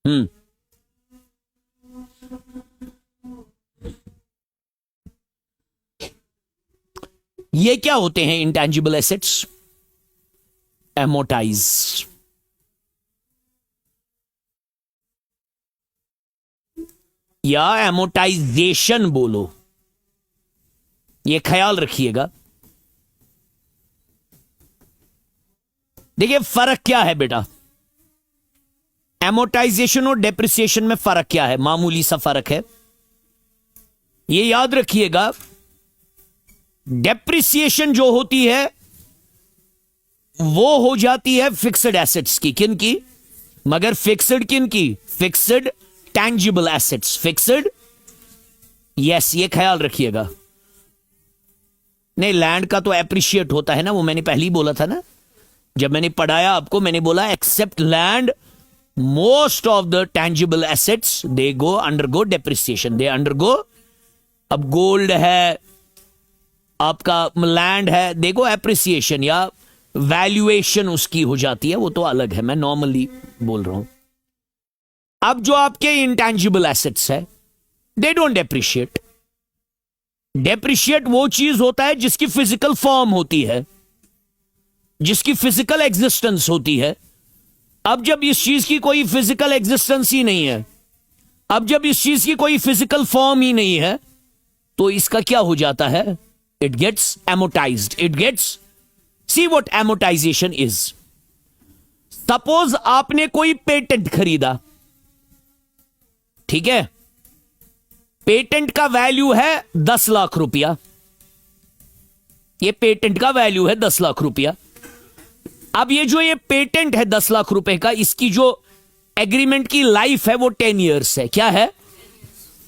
हम्म। ये क्या होते हैं इंटेंजिबल एसेट्स? एमोटाइज। या एमोटाइजेशन बोलो, ये ख्याल रखिएगा। देखिए फर्क क्या है बेटा, एमोटाइजेशन और डेप्रिसिएशन में फर्क क्या है? मामूली सा फर्क है, ये याद रखिएगा। डेप्रिसिएशन जो होती है वो हो जाती है फिक्स्ड एसेट्स की। किन की? मगर फिक्स्ड किन की? Fixed tangible assets. Fixed, yes, ये ख्याल रखिएगा। नहीं, लैंड का तो एप्रिशिएट होता है ना, वो मैंने पहले ही बोला था ना, जब मैंने पढ़ाया आपको, मैंने बोला except land most of the tangible assets they go undergo depreciation, they undergo. अब गोल्ड है आपका, लैंड है, देखो एप्रिसिएशन या वैल्यूएशन उसकी हो जाती है, वो तो अलग है, मैं नॉर्मली बोल रहा हूं। अब जो आपके इंटेंजिबल एसेट्स है, दे डोंट डेप्रिशिएट। डेप्रिशिएट वो चीज होता है जिसकी फिजिकल फॉर्म होती है, जिसकी फिजिकल एग्जिस्टेंस होती है। अब जब इस चीज की कोई फिजिकल एग्जिस्टेंस ही नहीं है, अब जब इस चीज की कोई फिजिकल फॉर्म ही नहीं है, तो इसका क्या हो जाता है? It gets amortized. It gets, see what amortization is. Suppose आपने कोई पेटेंट खरीदा, ठीक है, पेटेंट का वैल्यू है 10 लाख रुपया। ये पेटेंट का वैल्यू है 10 लाख रुपया। अब ये जो ये पेटेंट है 10 लाख रुपए का, इसकी जो एग्रीमेंट की लाइफ है वो 10 ईयर्स है। क्या है?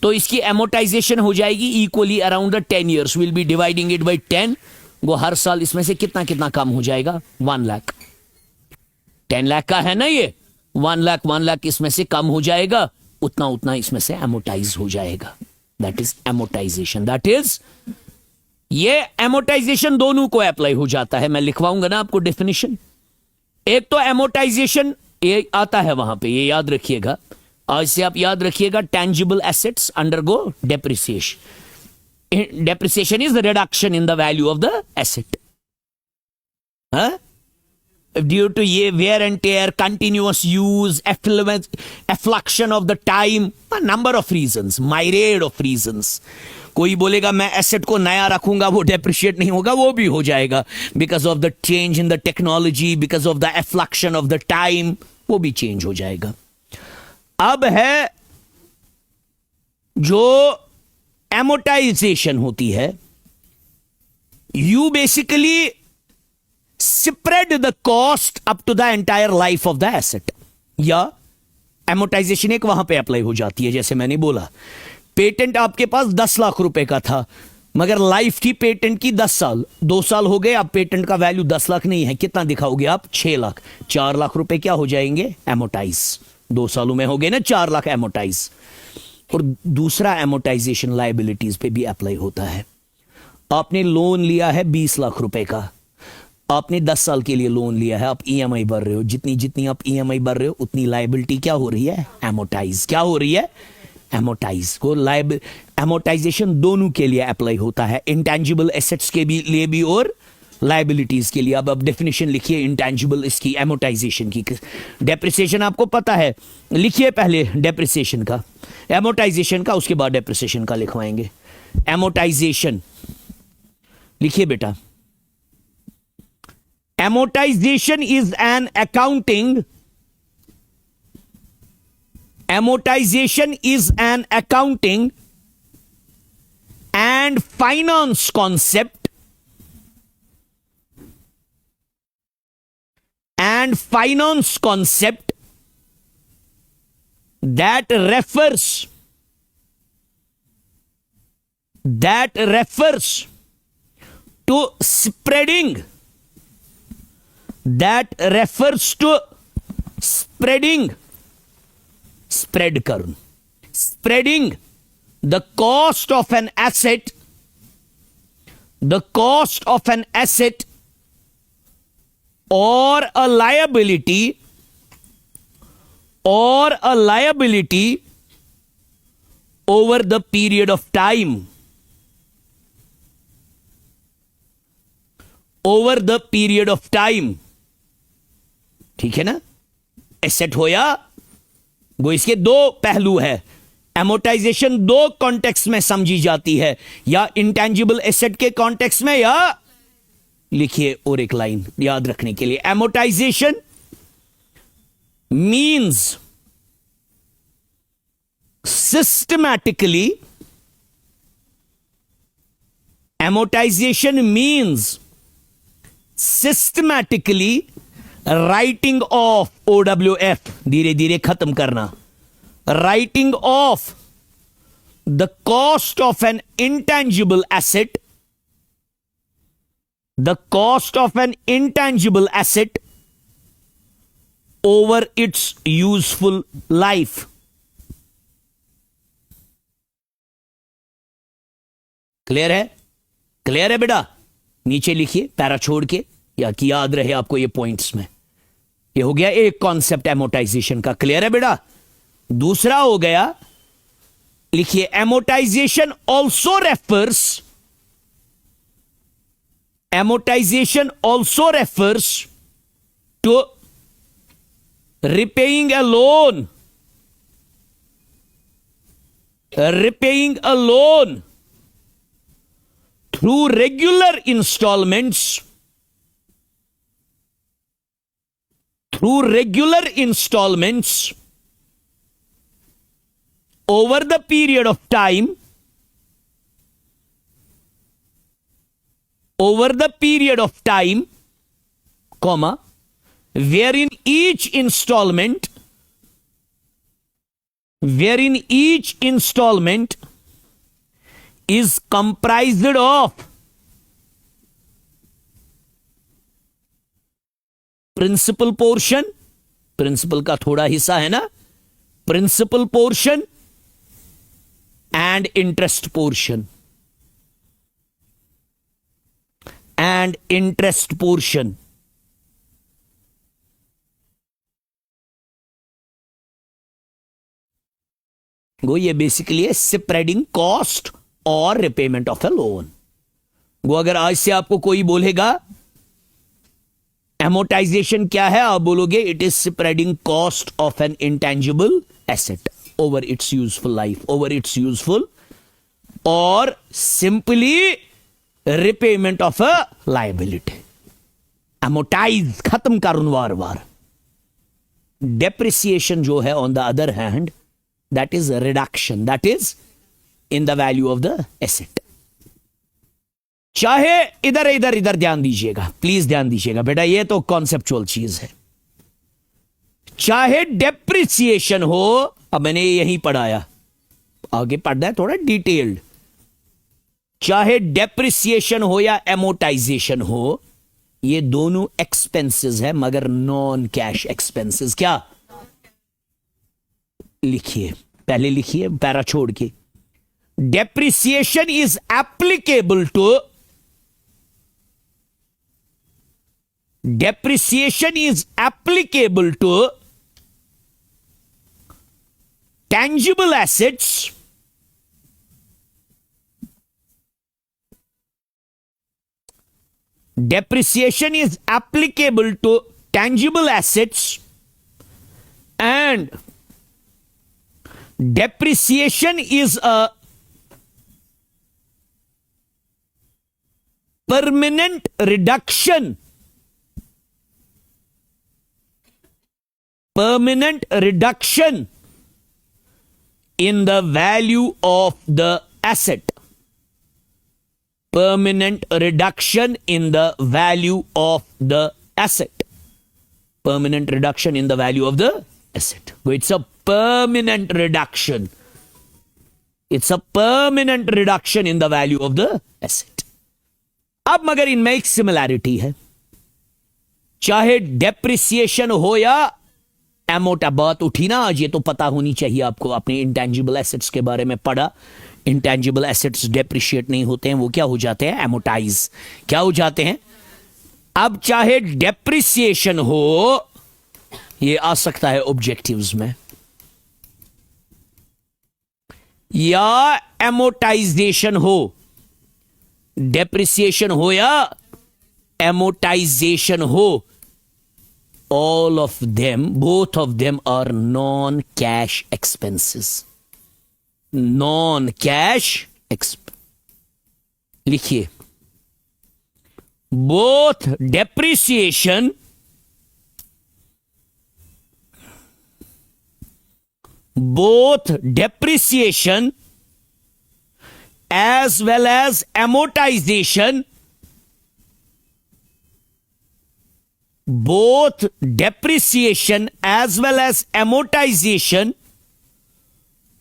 तो इसकी एमोटाइजेशन हो जाएगी equally around the 10 years. Will be dividing it by 10। वो हर साल इसमें से कितना कितना कम हो जाएगा? 1 लाख। 10 लाख का है ना ये, 1 लाख इसमें से कम हो जाएगा, उतना उतना इसमें से एमोटाइज हो जाएगा। That is amortization. That is, ये एमोटाइजेशन दोनों को अप्लाई हो जाता है। मैं लिखवाऊंगा ना आपको डेफिनेशन। एक तो एमोटाइजेशन ये आता है वहां पे, ये याद रखिएगा। और इससे आप याद रखिएगा, tangible assets undergo depreciation. Depreciation is the reduction in the value of the asset due to ये wear and tear, continuous use, efflux of the time, number of reasons, myriad of reasons. कोई बोलेगा मैं asset को नया रखूंगा, वो depreciate नहीं होगा, वो भी हो जाएगा because of the change in the technology, because of the efflux of the time, वो भी चेंज हो जाएगा। अब है जो एमोटाइजेशन होती है, you basically spread the cost up to the entire life of the asset. या एमोटाइजेशन एक वहां पे अप्लाई हो जाती है, जैसे मैंने बोला पेटेंट आपके पास 10 लाख रुपए का था, मगर लाइफ थी पेटेंट की 10 साल, 2 साल हो गए, अब पेटेंट का वैल्यू 10 लाख नहीं है, कितना दिखाओगे आप? 6 लाख। 4 लाख रुपए क्या हो जाएंगे? एमोटाइज। 2 सालों में हो गए ना 4 लाख एमोटाइज। और दूसरा एमोटाइजेशन लायबिलिटीज पे भी अप्लाई होता है। आपने लोन लिया है 20 लाख रुपए का, आपने 10 साल के लिए लोन लिया है, आप ईएमआई भर रहे हो, जितनी जितनी आप ईएमआई भर रहे हो उतनी लायबिलिटी क्या हो रही है? एमोटाइज। क्या हो रही है? एमोटाइज। को एमोटाइजेशन दोनों के लिए अप्लाई होता है, इंटेंजिबल एसेट्स के भी लिए भी और लायबिलिटीज के लिए। अब डेफिनेशन लिखिए इंटेंजिबल इसकी, एमोटाइजेशन की। डेप्रिसिएशन आपको पता है, लिखिए पहले डेप्रिसिएशन का, एमोटाइजेशन का, उसके बाद डेप्रिसिएशन का लिखवाएंगे। एमोटाइजेशन लिखिए बेटा। Amortization is an accounting, amortization is an accounting and finance concept that refers to spreading spreading the cost of an asset or a liability or a liability over the period of time. Over the period of time. ठीक है ना? Asset होया, वो इसके दो पहलू है. Amortisation दो कॉन्टेक्स्ट में समझी जाती है, या इंटेंजिबल एसेट के कॉन्टेक्स्ट में, या लिखिए और एक लाइन याद रखने के लिए. Amortization means systematically, amortization means systematically writing off, OWF, धीरे धीरे खत्म करना, writing off the cost of an intangible asset, the cost of an intangible asset over its useful life. Clear है? क्लियर है बेटा? नीचे लिखिए पैरा छोड़ के, या कि याद रहे आपको ये पॉइंट्स में. ये हो गया एक कॉन्सेप्ट एमोटाइजेशन का. क्लियर है बेटा? दूसरा हो गया, लिखिए amortization also refers to repaying a loan, through regular installments, over the period of time, comma, wherein each installment is comprised of principal portion, principal का थोड़ा हिस्सा है ना, principal portion and interest portion, वो ये बेसिकली है spreading cost और repayment of a loan. वो अगर आज से आपको कोई बोलेगा एमोटाइजेशन क्या है, आप बोलोगे it is spreading cost of an intangible asset over its useful life, और simply repayment of a liability. Amortize खत्म करुन वार वार. डेप्रिसिएशन जो है on the other hand, that is a reduction, that is in the value of the asset. चाहे इधर ध्यान दीजिएगा, प्लीज ध्यान दीजिएगा बेटा, ये तो कॉन्सेप्चुअल चीज है. चाहे डेप्रिसिएशन हो, अब मैंने यही पढ़ाया, आगे पढ़ना है थोड़ा डिटेल्ड. चाहे डेप्रिसिएशन हो या एमोटाइजेशन हो, ये दोनों एक्सपेंसेस है, मगर नॉन कैश एक्सपेंसेस. क्या लिखिए, पहले लिखिए पैरा छोड़ के. Depreciation is applicable to tangible assets and depreciation is a permanent reduction in the value of the asset. Permanent reduction in the value of the asset. Permanent reduction in the value of the asset. It's a permanent reduction. It's a permanent reduction in the value of the asset. अब मगर इनमें एक similarity है, चाहे depreciation हो या एमोटा. बात उठी ना आज, ये तो पता होनी चाहिए आपको. आपने इंटेंजिबल एसेट्स के बारे में पढ़ा. इंटेंजिबल एसेट्स डेप्रिशिएट नहीं होते हैं, वो क्या हो जाते हैं, एमोटाइज. क्या हो जाते हैं? अब चाहे डेप्रिसिएशन हो ये आ सकता है ऑब्जेक्टिव्स में, या एमोटाइजेशन हो, डेप्रिसिएशन हो या एमोटाइजेशन हो, all of them, both of them are non-cash expenses. Non-cash expense. लिखिए, both depreciation as well as amortization, both depreciation as well as amortization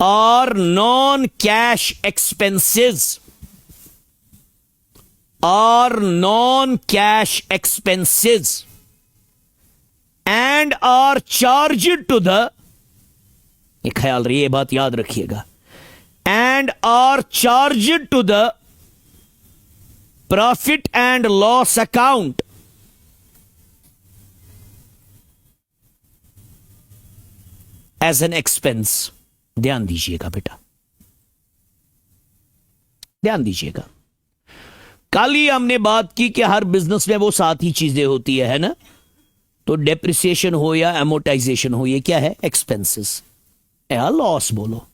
are non-cash expenses, and are charged to the, ये ख्याल रही, ये बात याद रखिएगा, and are charged to the profit and loss account as an expense. ध्यान दीजिएगा बेटा, ध्यान दीजिएगा। कल ही हमने बात की कि हर बिजनेस में वो सात ही चीजें होती है ना? तो डेप्रिसिएशन हो या एमोटाइजेशन हो, ये क्या है? एक्सपेंसेस या लॉस बोलो,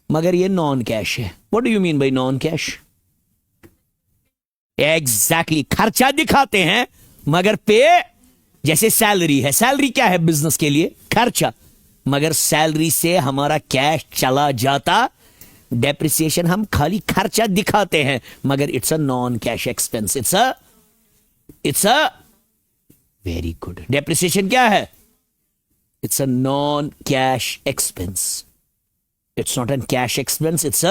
मगर ये नॉन कैश है। What do you mean by non cash? Exactly, खर्चा दिखाते हैं मगर पे, जैसे सैलरी है, सैलरी क्या है बिजनेस के लिए? खर्चा, मगर सैलरी से हमारा कैश चला जाता। डेप्रिसिएशन हम खाली खर्चा दिखाते हैं मगर it's a non cash expense, it's a very good. Depreciation क्या है? It's a non cash expense, it's not a cash expense, it's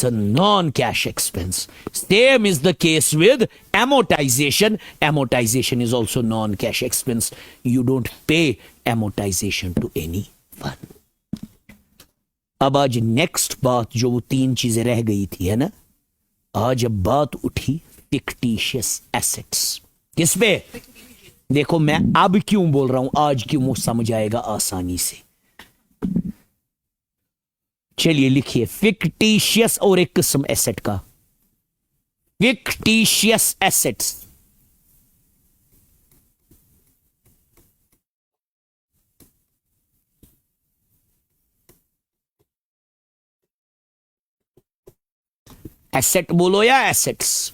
a non-cash expense. Same is the case with amortization. Amortization is also non-cash expense. You don't pay amortization to anyone. अब आज next बात, जो वो तीन चीजें रह गई थी है ना, आज अब बात उठी फिक्टिशियस एसेट्स। किस पे? देखो मैं अब क्यों बोल रहा हूं, आज क्यों, वो समझ आएगा आसानी से। चलिए लिखिए, फिक्टिशियस और एक किस्म एसेट का, फिक्टिशियस एसेट्स। एसेट बोलो या एसेट्स?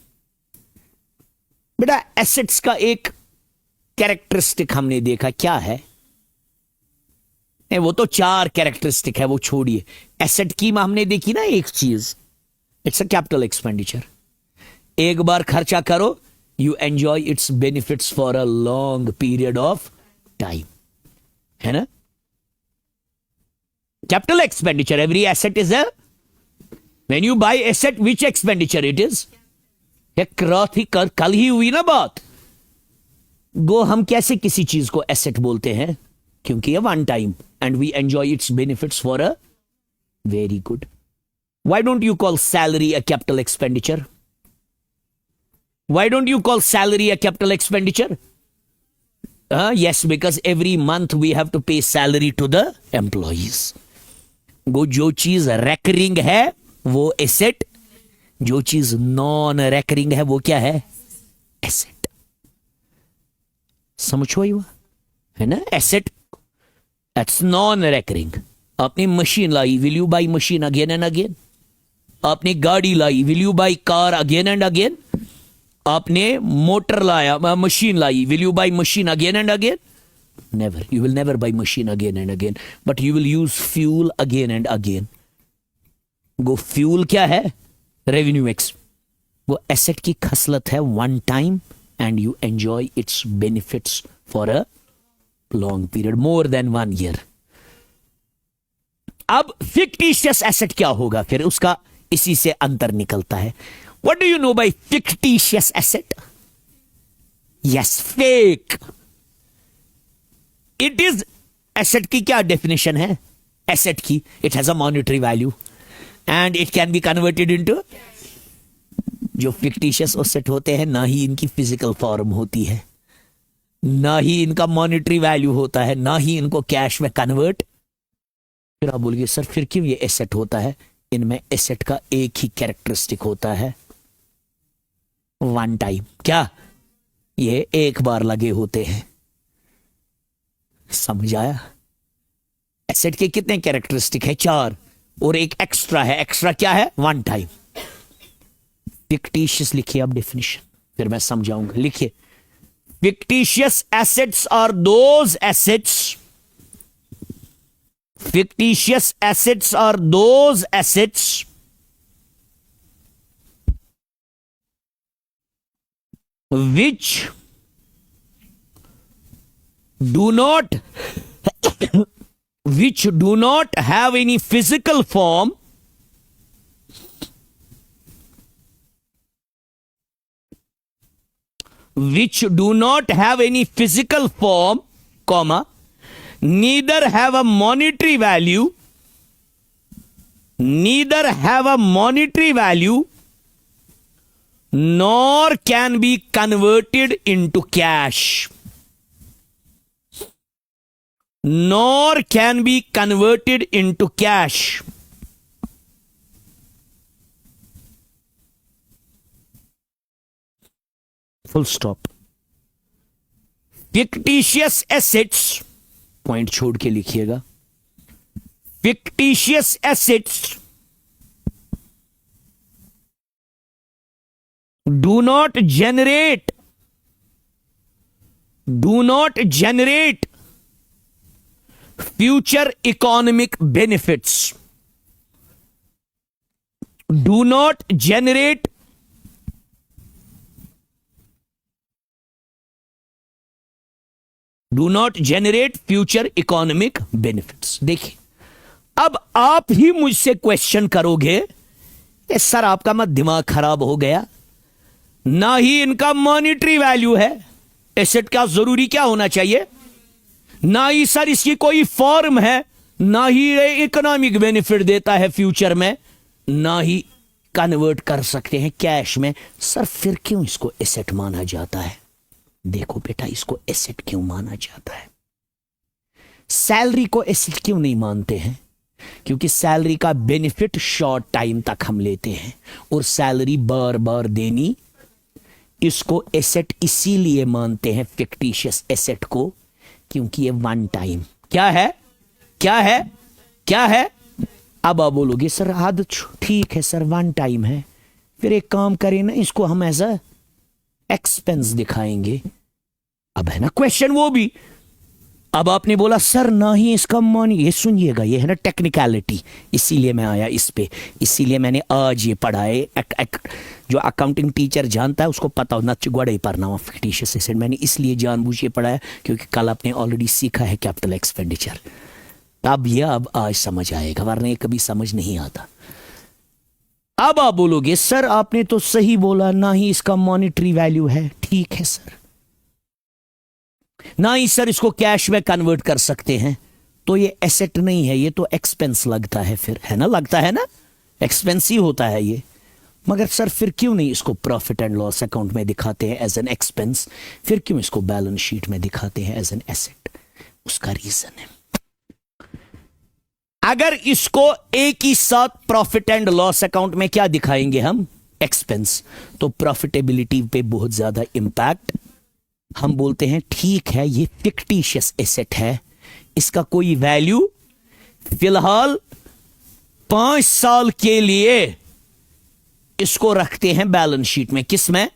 बेटा एसेट्स का एक कैरेक्टरिस्टिक हमने देखा, क्या है? नहीं, वो तो चार कैरेक्टरिस्टिक है, वो छोड़िए। एसेट की हमने देखी ना एक चीज, इट्स अ कैपिटल एक्सपेंडिचर। एक बार खर्चा करो, you enjoy it's benefits for a long period of time, है ना? Capital expenditure, every asset is a, when you bye asset which expenditure it is? कल ही हुई ना बात। गो, हम कैसे किसी चीज को एसेट बोलते हैं? क्योंकि ये one time and we enjoy its benefits for a very good. Why don't you call salary a capital expenditure? Why don't you call salary a capital expenditure? Yes, because every month we have to pay salary to the employees. वो जो चीज recurring है वो asset, जो चीज non recurring है वो क्या है? एसेट। समझो ये है ना? Asset That's non-recurring. आपने machine lie, will you buy machine again and again? आपने गाड़ी लाई, will you buy car again and again? आपने मोटर लाया, machine lie, will you buy machine again and again? Never. You will never buy machine again and again. But you will use fuel again and again. वो fuel क्या है? Revenue X. वो asset की खसलत है, one time, and you enjoy its benefits for a long period, more than 1 year. अब fictitious asset क्या होगा फिर? उसका इसी से अंतर निकलता है। What do you know by fictitious asset? Yes, fake. It is, asset की क्या डेफिनेशन है? एसेट की, it has a monetary value and it can be converted into. जो फिक्टिशियस एसेट होते हैं ना ही इनकी फिजिकल फॉर्म होती है, ना ही इनका मॉनेटरी वैल्यू होता है, ना ही इनको कैश में कन्वर्ट। फिर आप बोलिए सर फिर क्यों ये एसेट होता है? इनमें एसेट का एक ही कैरेक्टरिस्टिक होता है, वन टाइम। क्या? ये एक बार लगे होते हैं। समझ आया? एसेट के कितने कैरेक्टरिस्टिक है? 4, और एक एक्स्ट्रा है। एक्स्ट्रा क्या है? One time. फिक्टिशियस लिखिए आप डेफिनेशन, फिर मैं समझाऊंगा। लिखिए, fictitious assets are those assets, fictitious assets are those assets which do not which do not have any physical form, which do not have any physical form, comma, neither have a monetary value, neither have a monetary value, nor can be converted into cash, nor can be converted into cash. Full stop. Fictitious assets, point छोड़ के लिखिएगा, fictitious assets do not generate future economic benefits, do not generate future economic benefits. देखिए, अब आप ही मुझसे question करोगे sir आपका मत दिमाग खराब हो गया, ना ही इनका मॉनेटरी वैल्यू है, एसेट का जरूरी क्या होना चाहिए, ना ही सर इसकी कोई फॉर्म है, ना ही ये इकोनॉमिक बेनिफिट देता है फ्यूचर में, ना ही कन्वर्ट कर सकते हैं कैश में। सर फिर क्यों इसको एसेट माना जाता है? देखो बेटा, इसको एसेट क्यों माना जाता है? सैलरी को एसेट क्यों नहीं मानते हैं? क्योंकि सैलरी का बेनिफिट शॉर्ट टाइम तक हम लेते हैं, और सैलरी बार बार देनी, इसको एसेट इसीलिए मानते हैं फिक्टिशियस एसेट को, क्योंकि ये वन टाइम। क्या है? क्या है? क्या है? अब आप बोलोगे सर आदत ठीक है सर, वन टाइम है, फिर एक काम करें ना, इसको हम एज अ एक्सपेंस दिखाएंगे। अब है ना क्वेश्चन वो भी। अब आपने बोला सर ना ही इसका मान, ये सुनिएगा, ये है ना टेक्निकलिटी, इसीलिए मैं आया इस पे, इसीलिए मैंने आज ये पढ़ा है। जो अकाउंटिंग टीचर जानता है उसको पता हो ना, गुड़े पढ़ना फिक्टिशियस एसेट मैंने इसलिए जानबूझ के पढ़ा है क्योंकि कल आपने ऑलरेडी सीखा है कैपिटल एक्सपेंडिचर। अब ये अब आज समझ आएगा, वरना ये कभी समझ नहीं आता। अब आप बोलोगे सर आपने तो सही बोला, ना ही इसका मॉनेटरी वैल्यू है। ठीक है सर, ना ही सर इसको कैश में कन्वर्ट कर सकते हैं, तो ये एसेट नहीं है, ये तो एक्सपेंस लगता है फिर, है ना? लगता है ना, एक्सपेंस ही होता है ये। मगर सर फिर क्यों नहीं इसको प्रॉफिट एंड लॉस अकाउंट में दिखाते हैं एज एन एक्सपेंस, फिर क्यों इसको बैलेंस शीट में दिखाते हैं एज एन एसेट? उसका रीजन है, अगर इसको एक ही साथ प्रॉफिट एंड लॉस अकाउंट में क्या दिखाएंगे हम, एक्सपेंस, तो प्रॉफिटेबिलिटी पे बहुत ज्यादा इंपैक्ट। हम बोलते हैं ठीक है ये फिक्टिशियस एसेट है, इसका कोई वैल्यू फिलहाल 5 साल के लिए इसको रखते हैं बैलेंस शीट में, किस में,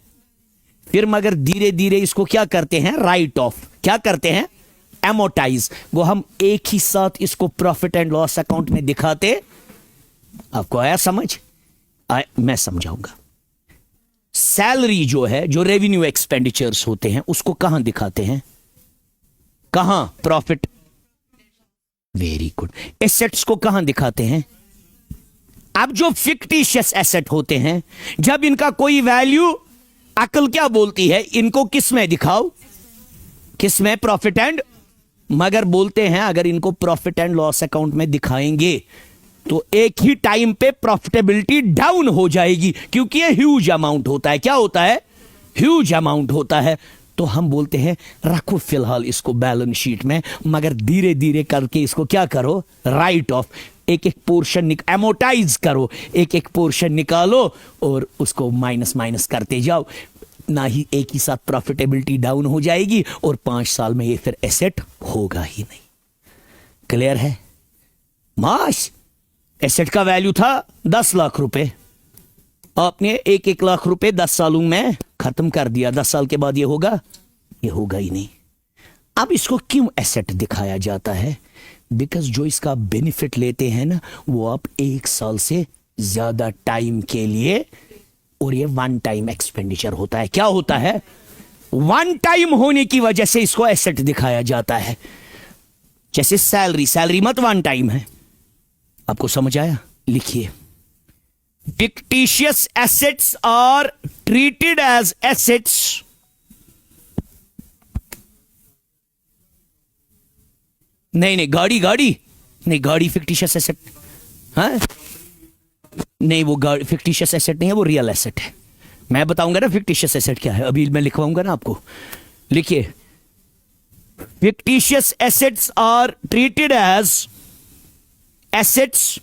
फिर मगर धीरे धीरे इसको क्या करते हैं, राइट ऑफ, क्या करते हैं, एमोटाइज। वो हम एक ही साथ इसको प्रॉफिट एंड लॉस अकाउंट में दिखाते। आपको आया समझ? मैं समझाऊंगा। सैलरी जो है, जो रेवेन्यू एक्सपेंडिचर्स होते हैं, उसको कहां दिखाते हैं, कहां, प्रॉफिट, वेरी गुड। एसेट्स को कहां दिखाते हैं? अब जो फिक्टिशियस एसेट होते हैं, जब इनका कोई वैल्यू, अकल क्या बोलती है, इनको किस में दिखाओ, किस में, प्रॉफिट एंड, मगर बोलते हैं अगर इनको प्रॉफिट एंड लॉस अकाउंट में दिखाएंगे तो एक ही टाइम पे प्रॉफिटेबिलिटी डाउन हो जाएगी, क्योंकि ये ह्यूज अमाउंट होता है। क्या होता है? ह्यूज अमाउंट होता है। तो हम बोलते हैं रखो फिलहाल इसको बैलेंस शीट में, मगर धीरे धीरे करके इसको क्या करो, राइट ऑफ, एक एक पोर्शन एमोटाइज करो, एक एक पोर्शन निकालो और उसको माइनस माइनस करते जाओ। ना ही एक ही साथ प्रॉफिटेबिलिटी डाउन हो जाएगी और 5 साल में ये फिर एसेट होगा ही नहीं। क्लियर है? माश एसेट का वैल्यू था 10 लाख रुपए, आपने 1-1 लाख रुपए 10 सालों में खत्म कर दिया। 10 साल के बाद ये होगा ही नहीं। अब इसको क्यों एसेट दिखाया जाता है? बिकॉज जो इसका बेनिफिट लेते हैं ना, वो आप 1 साल से ज्यादा टाइम के लिए, और ये वन टाइम एक्सपेंडिचर होता है। क्या होता है? वन टाइम होने की वजह से इसको एसेट दिखाया जाता है। जैसे सैलरी मत वन टाइम है। आपको समझ आया? लिखिए, fictitious assets are treated as assets नहीं, गाड़ी नहीं, गाड़ी fictitious asset हाँ नहीं, वो गाड़ी fictitious asset नहीं है, वो रियल एसेट है। मैं बताऊंगा ना fictitious asset क्या है, अभी मैं लिखवाऊंगा ना आपको। लिखिए, fictitious assets are treated as assets।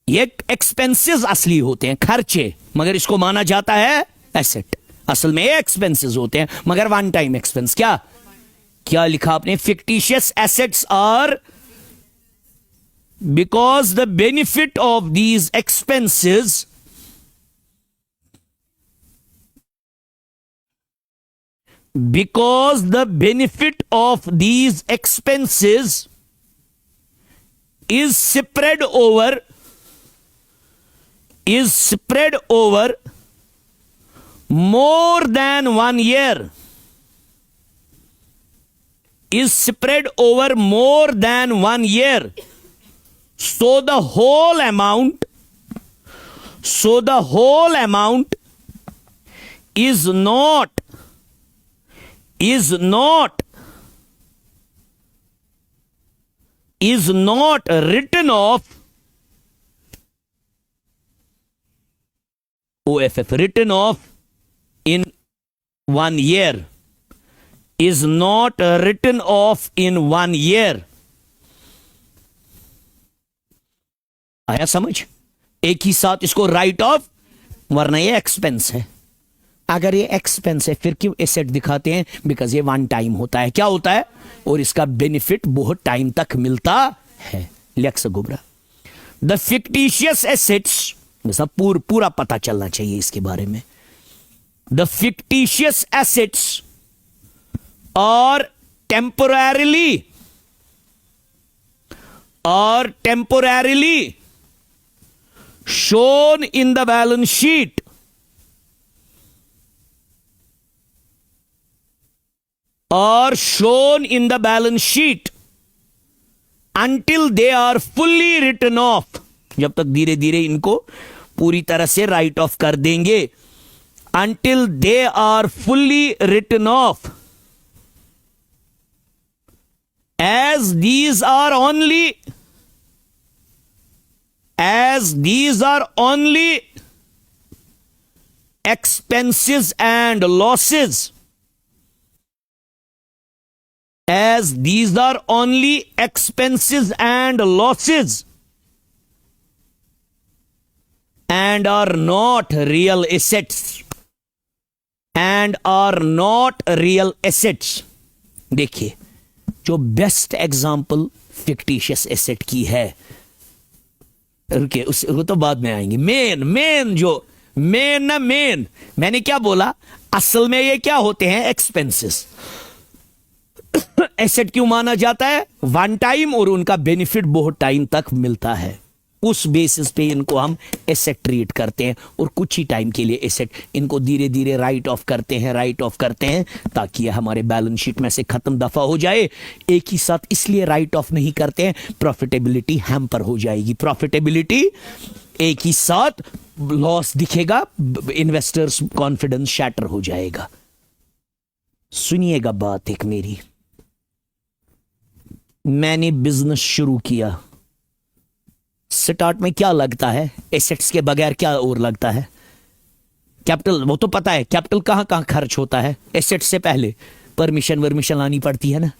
ये एक्सपेंसेस असली होते हैं, खर्चे, मगर इसको माना जाता है एसेट। असल में ये एक्सपेंसेस होते हैं मगर वन टाइम एक्सपेंस। क्या लिखा आपने? Fictitious assets are because the benefit of these expenses because the benefit of these expenses is spread over more than 1 year, is spread over more than 1 year, so the whole amount is not written off OFF, written off in 1 year, is not written off in 1 year। आया समझ? एक ही साथ इसको right of, वरना ये expense है। अगर ये एक्सपेंस है फिर क्यों एसेट दिखाते हैं? बिकॉज ये वन टाइम होता है। क्या होता है? और इसका बेनिफिट बहुत टाइम तक मिलता है। लेक्स गुबरा, द फिक्टिशियस एसेट्स, सब पूरा पता चलना चाहिए इसके बारे में। The fictitious assets are temporarily shown in the balance sheet until they are fully written off, जब तक धीरे धीरे इनको पूरी तरह से राइट ऑफ कर देंगे। until they are fully written off, as these are only expenses and losses, as these are only expenses and losses and are not real assets। देखिए, जो बेस्ट एग्जांपल फिक्टिशियस एसेट की है, रुके वो तो बाद में आएंगे। मेन मैंने क्या बोला? असल में ये क्या होते हैं? एक्सपेंसेस। एसेट क्यों माना जाता है? वन टाइम, और उनका बेनिफिट बहुत टाइम तक मिलता है। उस बेसिस पे इनको हम एसेट ट्रीट करते हैं, और कुछ ही टाइम के लिए एसेट, इनको धीरे धीरे राइट ऑफ करते हैं ताकि ये हमारे बैलेंस शीट में से खत्म दफा हो जाए। एक ही साथ इसलिए राइट ऑफ नहीं करते हैं, प्रॉफिटेबिलिटी हैम्पर हो जाएगी। प्रॉफिटेबिलिटी एक ही साथ लॉस दिखेगा, इन्वेस्टर्स कॉन्फिडेंस शैटर हो जाएगा। सुनिएगा बात एक मेरी, मैंने बिजनेस शुरू किया। स्टार्ट में क्या लगता है? एसेट्स के बगैर क्या और लगता है? कैपिटल वो तो पता है, कैपिटल कहां कहां खर्च होता है, एसेट से पहले परमिशन वर्मिशन लानी पड़ती है ना,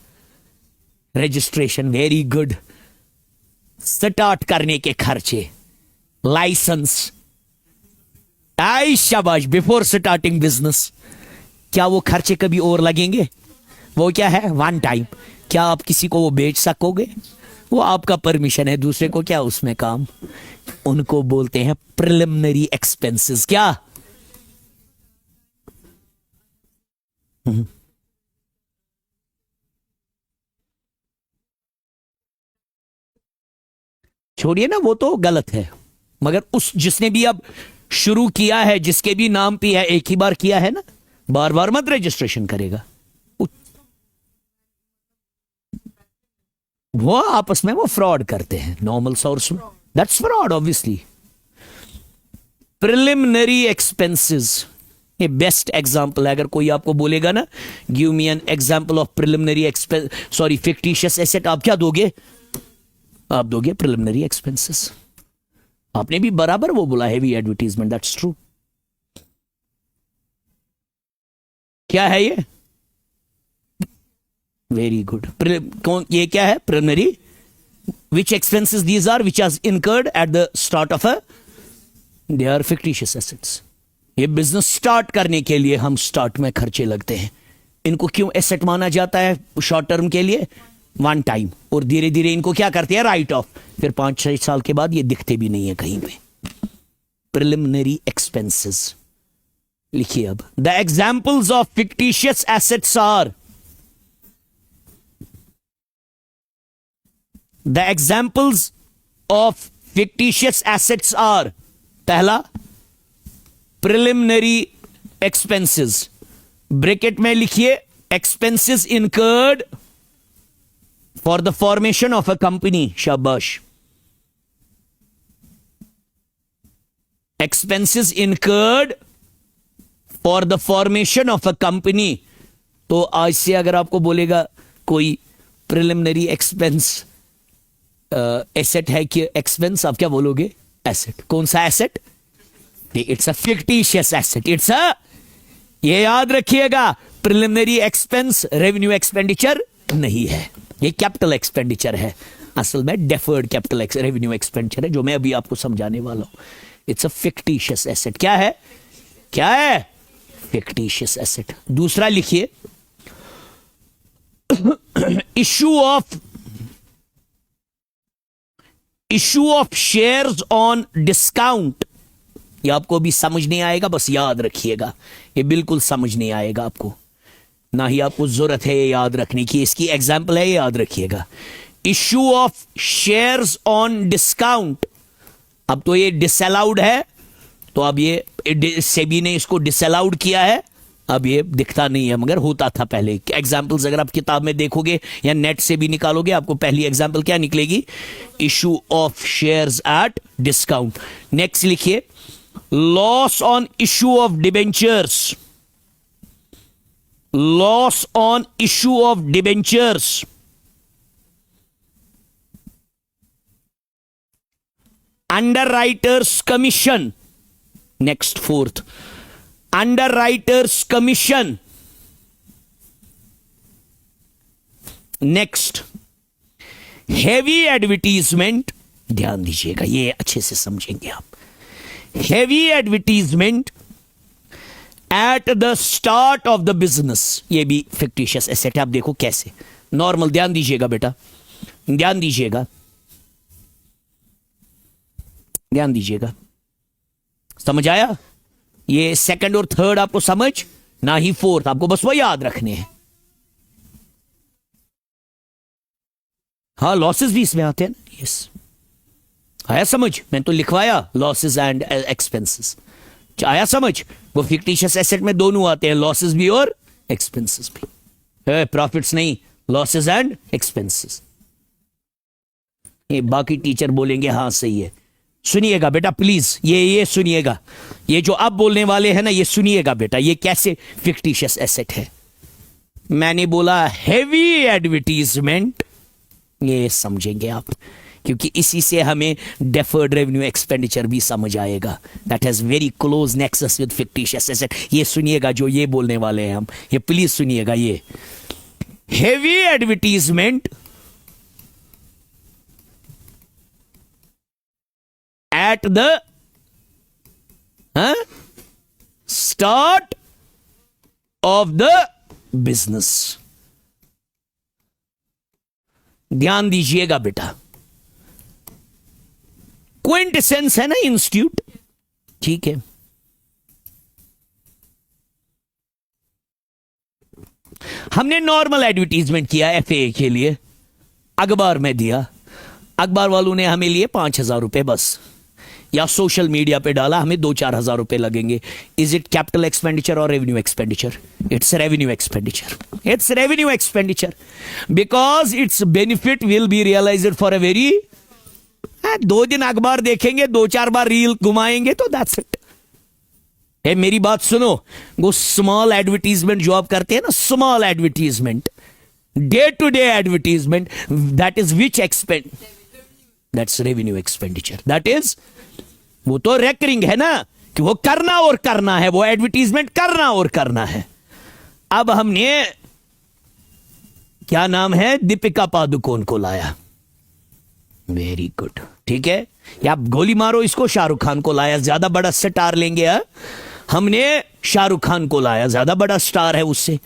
रजिस्ट्रेशन, वेरी गुड, स्टार्ट करने के खर्चे, लाइसेंस, आई शाबाश, बिफोर स्टार्टिंग बिजनेस। क्या वो खर्चे कभी और लगेंगे? वो क्या है, वन टाइम। क्या आप किसी को वो बेच सकोगे? वो आपका परमिशन है, दूसरे को क्या उसमें काम। उनको बोलते हैं प्रिलिमिनरी एक्सपेंसेस। क्या? छोड़िए ना, वो तो गलत है, मगर उस जिसने भी अब शुरू किया है, जिसके भी नाम पे है, एक ही बार किया है ना, बार बार मत रजिस्ट्रेशन करेगा। वो आपस में वो फ्रॉड करते हैं नॉर्मल सोर्स में, that's fraud obviously. Preliminary expenses ये बेस्ट एग्जांपल है। अगर कोई आपको बोलेगा ना, give me an example of preliminary expense, sorry fictitious asset, आप क्या दोगे? आप दोगे प्रिलिमिनरी एक्सपेंसेस। आपने भी बराबर वो बोला, हेवी एडवर्टीजमेंट, दैट्स ट्रू। क्या है ये? Very good. कौन ये क्या है? Preliminary. Which expenses these are which are incurred at the start of a, they are fictitious assets. ये बिजनेस स्टार्ट करने के लिए हम स्टार्ट में खर्चे लगते हैं। इनको क्यों एसेट माना जाता है शॉर्ट टर्म के लिए? वन टाइम, और धीरे धीरे इनको क्या करते हैं, राइट ऑफ, फिर 5-6 साल के बाद ये दिखते भी नहीं है कहीं पे। प्रिलिमिनरी एक्सपेंसेस लिखिए अब। The examples of fictitious assets are, the examples of fictitious assets are, पहला प्रिलिमिनरी एक्सपेंसेस, ब्रैकेट में लिखिए expenses incurred for the formation of a company. शाबाश। Expenses incurred for the formation of a company. तो आज से अगर आपको बोलेगा कोई प्रिलिमिनरी एक्सपेंस एसेट है कि एक्सपेंस, आप क्या बोलोगे? एसेट। कौन सा asset? It's a fictitious asset. It's a, ये याद रखिएगा, प्रिलिमिनरी एक्सपेंस रेवेन्यू एक्सपेंडिचर नहीं है, ये कैपिटल एक्सपेंडिचर है। असल में डेफर्ड कैपिटल रेवेन्यू एक्सपेंडिचर है, जो मैं अभी आपको समझाने वाला हूं। It's a fictitious asset. क्या है? क्या है? Fictitious asset. दूसरा लिखिए, issue of shares on discount. ये आपको अभी समझ नहीं आएगा, बस याद रखिएगा, ये बिल्कुल समझ नहीं आएगा आपको, ना ही आपको जरूरत है ये याद रखने की। इसकी एग्जांपल है, ये याद रखिएगा, issue of shares on discount. अब तो ये डिसअलाउड है, तो अब ये सेबी ने इसको डिसअलाउड किया है, अब ये दिखता नहीं है, मगर होता था पहले। एग्जाम्पल्स अगर आप किताब में देखोगे या नेट से भी निकालोगे, आपको पहली एग्जाम्पल क्या निकलेगी? Issue of shares at discount. Next लिखिए, loss on issue of debentures, loss on issue of debentures. Underwriters commission. Next fourth, underwriters commission. Next, heavy advertisement. ध्यान दीजिएगा, ये अच्छे से समझेंगे आप। Heavy advertisement at the start of the business, ये भी फिक्टिशियस एसेट है। आप देखो कैसे, नॉर्मल, ध्यान दीजिएगा बेटा, ध्यान दीजिएगा, ध्यान दीजिएगा। समझ आया? ये सेकंड और थर्ड आपको समझ, ना ही फोर्थ, आपको बस वो याद रखने हैं। हाँ, लॉसेस भी इसमें आते हैं ना। यस, आया समझ? मैं तो लिखवाया लॉसेस एंड एक्सपेंसेस, आया समझ? वो फिक्टिशियस एसेट में दोनों आते हैं, लॉसेस भी और एक्सपेंसेस भी। प्रॉफिट्स नहीं, लॉसेस एंड एक्सपेंसेस। ये बाकी टीचर बोलेंगे हाँ सही है। सुनिएगा बेटा प्लीज, ये सुनिएगा, ये जो आप बोलने वाले हैं ना, ये सुनिएगा बेटा, ये कैसे फिक्टिशियस एसेट है। मैंने बोला हेवी एडवर्टीजमेंट, ये समझेंगे आप क्योंकि इसी से हमें डेफर्ड रेवेन्यू एक्सपेंडिचर भी समझ आएगा. That has very close nexus with fictitious asset. ये सुनिएगा जो ये बोलने वाले हैं हम, ये प्लीज सुनिएगा. ये heavy advertisement at the start of the business. ध्यान दीजिएगा बेटा, क्विंटेसेंस है ना इंस्टीट्यूट, ठीक है. हमने नॉर्मल एडवर्टीजमेंट किया एफए के लिए, अखबार में दिया, अखबार वालों ने हमें लिए 5,000 रुपए बस, या सोशल मीडिया पे डाला, हमें 2-4 हजार रुपए लगेंगे. इज इट कैपिटल एक्सपेंडिचर और revenue expenditure? It's revenue expenditure. It's revenue expenditure because its benefit will be realised for a very, 2 दिन अखबार देखेंगे, 2-4 बार रील घुमाएंगे तो दैट्स इट. मेरी बात सुनो, वो स्मॉल एडवर्टीजमेंट जो आप करते हैं ना, small advertisement, day to day advertisement, that is which expend, that's revenue expenditure. That is, वो तो रेकरिंग है ना, कि वो करना और करना है, वो एडवर्टीजमेंट करना और करना है. अब हमने क्या नाम है, दीपिका पादुकोण को लाया, वेरी गुड, ठीक है. या आप गोली मारो इसको, शाहरुख खान को लाया, ज्यादा बड़ा स्टार लेंगे. हमने शाहरुख खान को लाया, ज्यादा बड़ा स्टार है उससे.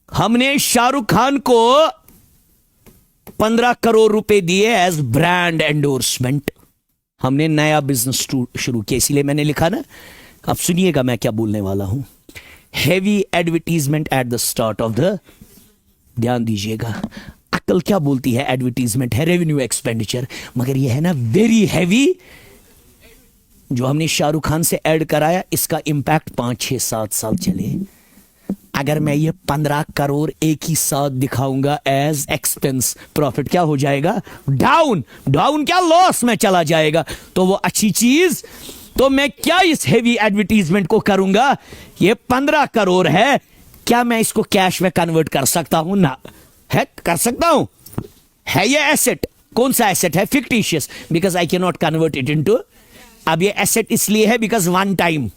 हमने शाहरुख खान को 15 करोड़ रुपए दिए एज ब्रांड एंडोर्समेंट. हमने नया बिजनेस शुरू किया, इसीलिए मैंने लिखा ना. अब सुनिएगा मैं क्या बोलने वाला हूं. Heavy advertisement at the start of the, ध्यान दीजिएगा, अक्ल क्या बोलती है, एडवर्टीजमेंट है रेवेन्यू एक्सपेंडिचर, मगर यह है ना वेरी हैवी. जो हमने शाहरुख खान से ऐड कराया, इसका इंपैक्ट 5-6-7 साल चले. अगर मैं ये 15 करोड़ एक ही साथ दिखाऊंगा एज एक्सपेंस, प्रॉफिट क्या हो जाएगा, डाउन. डाउन क्या, लॉस में चला जाएगा. तो वो अच्छी चीज, तो मैं क्या इस हेवी एडवर्टीजमेंट को करूंगा, ये 15 करोड़ है, क्या मैं इसको कैश में कन्वर्ट कर सकता हूं? ना है, कर सकता हूं. है ये एसेट, कौन सा एसेट है, fictitious, because I can not convert it into. अब ये एसेट इसलिए है बिकॉज वन टाइम,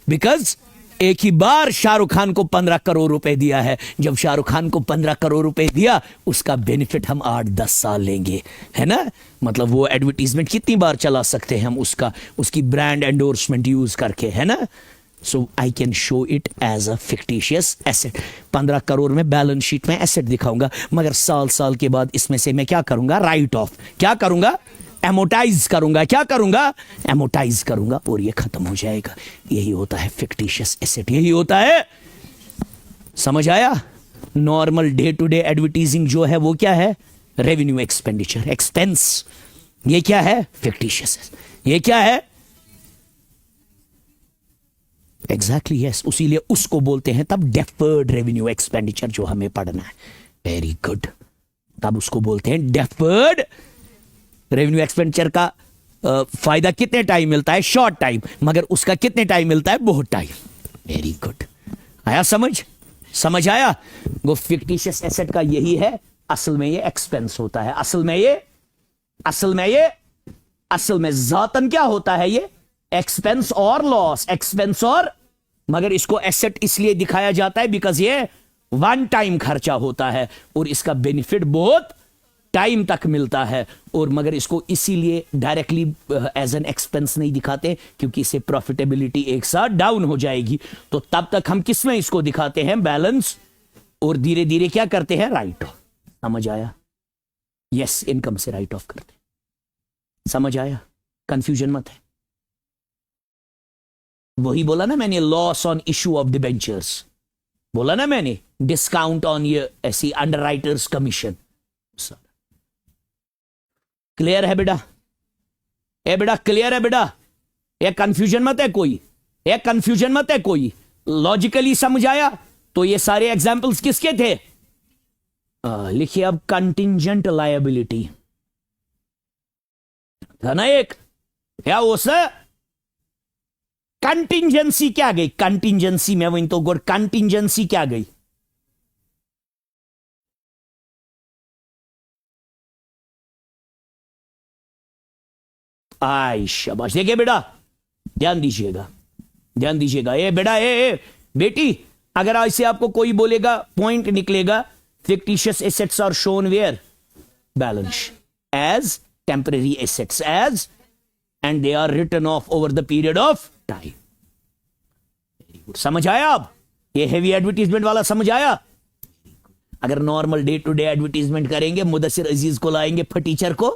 बिकॉज एक ही बार शाहरुख खान को 15 करोड़ रुपए दिया है. जब शाहरुख खान को 15 करोड़ रुपए दिया, उसका बेनिफिट हम 8-10 साल लेंगे, है ना. मतलब वो एडवर्टीजमेंट कितनी बार चला सकते हैं हम, उसका, उसकी ब्रांड एंडोर्समेंट यूज करके, है ना. So I can show it as a fictitious asset. 15 crore में बैलेंस शीट में एसेट दिखाऊंगा, मगर साल के बाद इसमें से मैं क्या करूंगा, राइट ऑफ. क्या करूंगा, एमोटाइज करूंगा. क्या करूंगा, एमोटाइज करूंगा, और ये खत्म हो जाएगा. यही होता है फिक्टिशियस एसेट, यही होता है. समझ आया. Normal day to day advertising जो है वो क्या है, रेवेन्यू एक्सपेंडिचर, एक्सपेंस. ये क्या है, फिक्टिशियस. ये क्या है, एग्जैक्टली यस. उसीलिए उसको बोलते हैं तब डेफर्ड रेवेन्यू एक्सपेंडिचर, जो हमें पढ़ना है. Very good. तब उसको बोलते हैं डेफर्ड रेवेन्यू एक्सपेंडिचर. का फायदा कितने टाइम मिलता है, शॉर्ट टाइम, मगर उसका कितने टाइम मिलता है, बहुत टाइम. Very good. आया समझ, समझ आया. वो फिक्टिशियस एसेट का यही है, असल में ये एक्सपेंस होता है. असल में जातन क्या होता है, ये एक्सपेंस और लॉस, एक्सपेंस और, मगर इसको एसेट इसलिए दिखाया जाता है बिकॉज ये वन टाइम खर्चा होता है और इसका बेनिफिट बहुत टाइम तक मिलता है. और मगर इसको इसीलिए डायरेक्टली एज एन एक्सपेंस नहीं दिखाते, क्योंकि इससे प्रॉफिटेबिलिटी एक साथ डाउन हो जाएगी. तो तब तक हम किस में इसको दिखाते हैं, बैलेंस, और धीरे धीरे क्या करते हैं, राइट ऑफ. समझ आया. यस, इनकम से राइट ऑफ करते. समझ आया, कंफ्यूजन मत है. वही बोला ना मैंने, loss on issue of debentures, बोला ना मैंने, डिस्काउंट ऑन ये ऐसी अंडरराइटर्स कमीशन. क्लियर है बेटा, ए बेटा क्लियर है बेटा. ये कंफ्यूजन मत है कोई, ये कंफ्यूजन मत है कोई. लॉजिकली समझ आया. तो ये सारे एग्जांपल्स किसके थे, लिखिए अब. कंटिंजेंट लायबिलिटी था ना एक, क्या वो सर, कंटिंजेंसी क्या गई, कंटिंजेंसी में वही तो गोर, कंटिंजेंसी क्या गई, आई शाबाश। देखिए बेटा, ध्यान दीजिएगा, ध्यान दीजिएगा। ए बेटा, ए बेटी, अगर आज से आपको कोई बोलेगा, पॉइंट निकलेगा, fictitious assets are shown where, balance as temporary assets as, and they are written off over the period of time. Very good, समझ आया? अब ये हेवी एडवर्टीजमेंट वाला समझ आया? अगर normal day to day advertisement करेंगे, मुदस्सिर अजीज को लाएंगे, फटीचर को,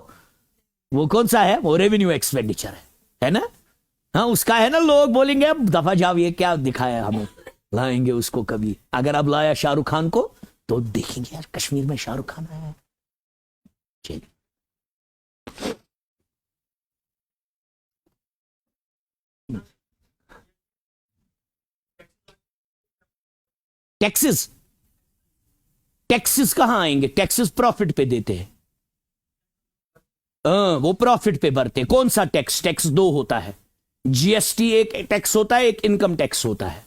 वो कौन सा है? वो रेवेन्यू एक्सपेंडिचर है ना? हाँ, उसका है ना। लोग बोलेंगे अब दफा जाओ, ये क्या दिखाया हमें, लाएंगे उसको कभी। अगर अब लाया शाहरुख खान को तो देखेंगे यार कश्मीर में शाहरुख खान आया है। चलिए, टैक्सेस, टैक्सेस कहां आएंगे? टैक्सेस प्रॉफिट पे देते हैं। वो प्रॉफिट पे भरते हैं। कौन सा टैक्स? टैक्स दो होता है, जीएसटी एक टैक्स होता है, एक इनकम टैक्स होता है।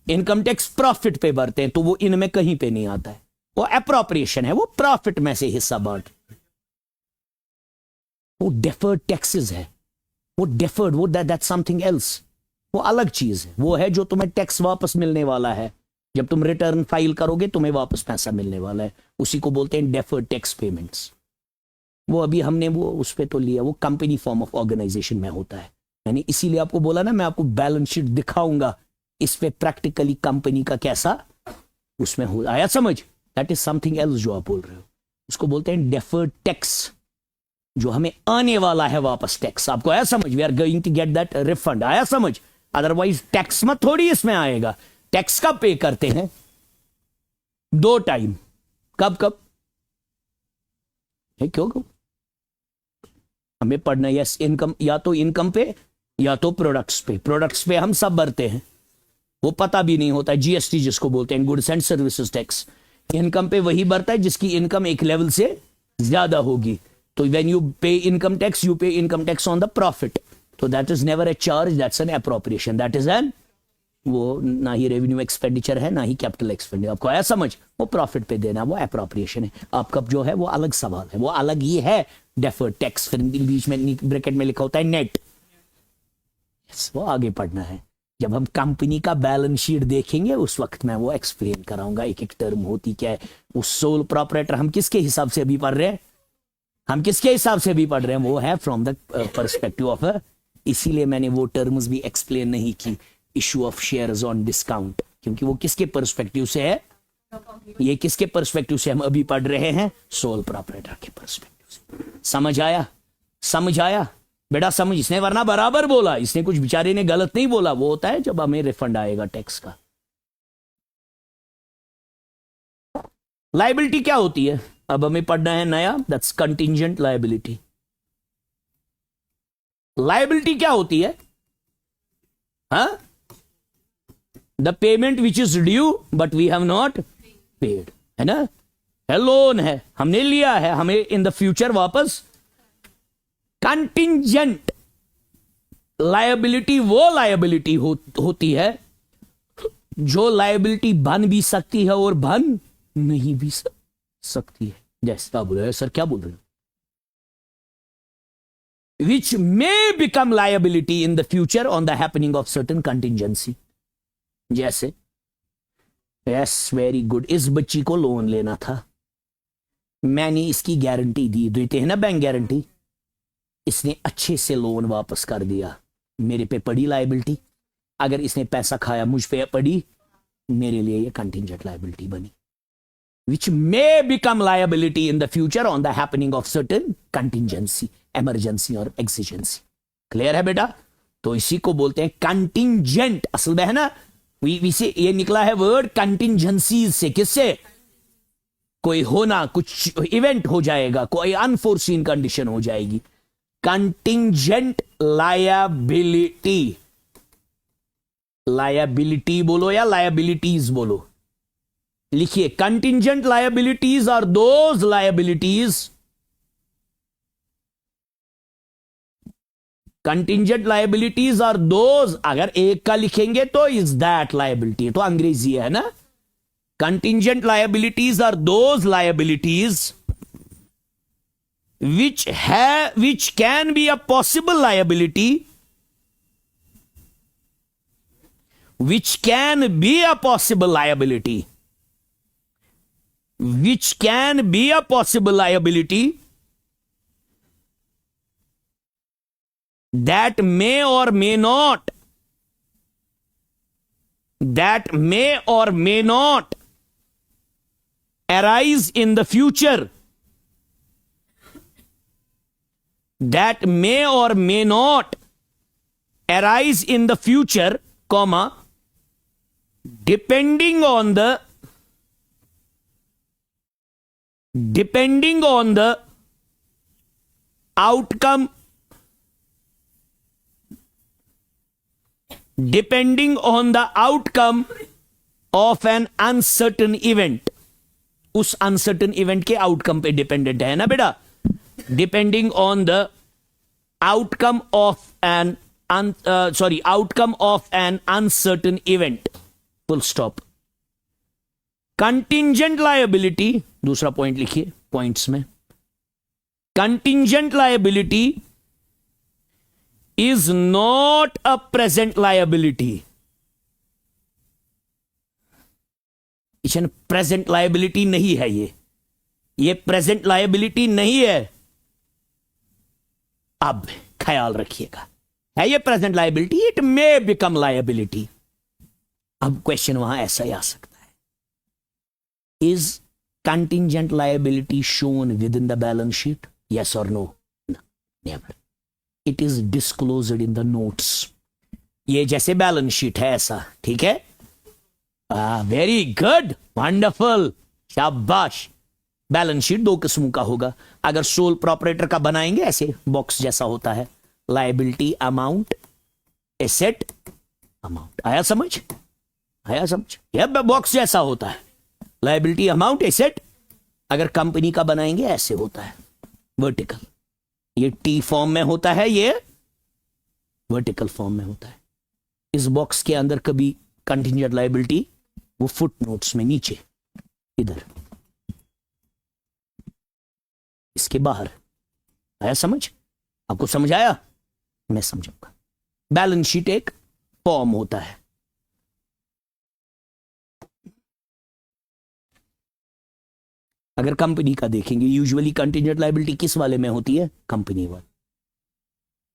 इनकम टैक्स प्रॉफिट पे भरते हैं, तो वो इनमें कहीं पे नहीं आता है। वो एप्रोप्रिएशन है, वो प्रॉफिट में से हिस्सा बांट। वो डेफर्ड टैक्सेस है, वो डेफर्ड, वो दैट समथिंग एल्स, वो अलग चीज है। वो है जो तुम्हें टैक्स वापस मिलने वाला है। जब तुम रिटर्न फाइल करोगे तुम्हें वापस पैसा मिलने वाला है, उसी को बोलते हैं डेफर्ड टैक्स पेमेंट्स। वो अभी हमने वो उस पे तो लिया, वो कंपनी फॉर्म ऑफ ऑर्गेनाइजेशन में होता है। यानी इसीलिए आपको बोला ना, मैं आपको बैलेंस शीट दिखाऊंगा, इस पे प्रैक्टिकली कंपनी का कैसा उसमें हो आया समझ। दैट इज समथिंग एल्स जो आप बोल रहे हो, उसको बोलते हैं डेफर्ड टैक्स, जो हमें आने वाला है वापस टैक्स। आपको आया समझ? We are going to get that refund. आया समझ? अदरवाइज टैक्स मत थोड़ी इसमें आएगा। टैक्स कब पे करते हैं? दो टाइम। कब कब है? क्यों हमें पढ़ना? यस, इनकम, या तो इनकम पे या तो प्रोडक्ट्स पे। प्रोडक्ट्स पे हम सब भरते हैं, वो पता भी नहीं होता। जीएसटी जिसको बोलते हैं, goods and services tax. Income पे वही भरता है जिसकी इनकम एक लेवल से ज्यादा होगी। तो when you pay income tax, you pay income tax on the profit. तो that is never a charge, that's an appropriation, that is an, वो ना ही रेवेन्यू एक्सपेंडिचर है ना ही कैपिटल एक्सपेंडिचर। आपको आया समझ? वो प्रॉफिट पे देना, वो एप्रोप्रिएशन है। आपका जो है वो अलग सवाल है, वो अलग ही है। डेफर्ड टैक्स, फिर बीच में ब्रैकेट में लिखा होता है नेट। वो आगे पढ़ना है। जब हम कंपनी का बैलेंस शीट देखेंगे उस वक्त मैं वो एक्सप्लेन कराऊंगा, एक एक टर्म होती क्या है। वो सोल प्रोपराइटर हम किसके हिसाब से अभी पढ़ रहे हैं? हम किसके हिसाब से अभी पढ़ रहे हैं? वो है फ्रॉम द पर्सपेक्टिव ऑफ, इसीलिए मैंने वो टर्म्स भी एक्सप्लेन नहीं की। Issue of shares on discount, क्योंकि वो किसके पर्सपेक्टिव से है? ये किसके पर्सपेक्टिव से हम अभी पढ़ रहे हैं? सोल प्रोपराइटर के पर्सपेक्टिव से। समझ आया? समझ आया बेटा? समझ। इसने वरना बराबर बोला, इसने कुछ बेचारे ने गलत नहीं बोला। वो होता है जब हमें रिफंड आएगा टैक्स का। लायबिलिटी क्या होती है? अब हमें पढ़ना है नया, दैट्स कंटिंजेंट लायबिलिटी। लायबिलिटी क्या होती है? हाँ, the payment which is due but we have not paid, है ना? है लोन है, हमने लिया है, हमें इन द फ्यूचर वापस। कंटिंजेंट लायबिलिटी वो लायबिलिटी होती है जो लायबिलिटी बन भी सकती है और बन नहीं भी सकती है। जैसे आप बोल रहे हो सर, क्या बोल रहे हो? Which may become liability in the future on the happening of certain contingency. जैसे, यस वेरी गुड, इस बच्ची को लोन लेना था, मैंने इसकी गारंटी दी, देते हैं ना बैंक गारंटी। इसने अच्छे से लोन वापस कर दिया, मेरे पे पड़ी लायबिलिटी। अगर इसने पैसा खाया मुझ पे पड़ी, मेरे लिए ये कंटिंजेंट लायबिलिटी बनी। Which may become liability in the future on the happening of certain contingency, emergency और एक्सिजेंसी। क्लियर है बेटा? तो इसी को बोलते हैं कंटिंजेंट। असल में है ना, से ये निकला है वर्ड कंटिंजेंसीज से। किससे? कोई होना, कुछ इवेंट हो जाएगा, कोई अनफोर्सीन कंडीशन हो जाएगी। कंटिंजेंट लायबिलिटी, लायबिलिटी बोलो या लायबिलिटीज बोलो, लिखिए। Contingent liabilities are those liabilities, contingent liabilities are those, अगर एक का लिखेंगे तो इज दैट लायबिलिटी, तो अंग्रेजी है ना। Contingent liabilities are those liabilities which can be a possible liability, which can be a possible liability, which can be a possible liability that may or may not arise in the future, that may or may not arise in the future, comma, depending on the outcome, depending on the outcome of an uncertain event. उस uncertain event के outcome पे dependent है ना बेटा. Depending on the outcome of an outcome of an uncertain event. Full stop. Contingent liability, दूसरा point लिखिए points में. Contingent liability is not a present liability. Present liability नहीं है ये प्रेजेंट लायबिलिटी नहीं है. अब ख्याल रखिएगा, है ये present liability, it may become liability. अब क्वेश्चन वहां ऐसा ही आ सकता है, is contingent liability shown within the balance sheet, yes or no? Never. It is disclosed in the notes. ये जैसे बैलेंस शीट है ऐसा, ठीक है. वेरी गुड, वंडरफुल, शाबाश. बैलेंस शीट दो किस्मों का होगा. अगर सोल प्रोपरेटर का बनाएंगे ऐसे बॉक्स जैसा होता है, लायबिलिटी अमाउंट, एसेट अमाउंट. आया समझ? आया समझ? यह बॉक्स जैसा होता है, लायबिलिटी अमाउंट एसेट. अगर कंपनी का बनाएंगे ऐसे होता है, वर्टिकल. ये टी फॉर्म में होता है, ये वर्टिकल फॉर्म में होता है. इस बॉक्स के अंदर कभी कंटिंजेंट लायबिलिटी, वो फुट नोट्स में नीचे इधर, इसके बाहर. आया समझ? आपको समझ आया? मैं समझाऊंगा. बैलेंस शीट एक फॉर्म होता है. अगर कंपनी का देखेंगे, यूजुअली कंटिंजेंट लायबिलिटी किस वाले में होती है? कंपनी वाले.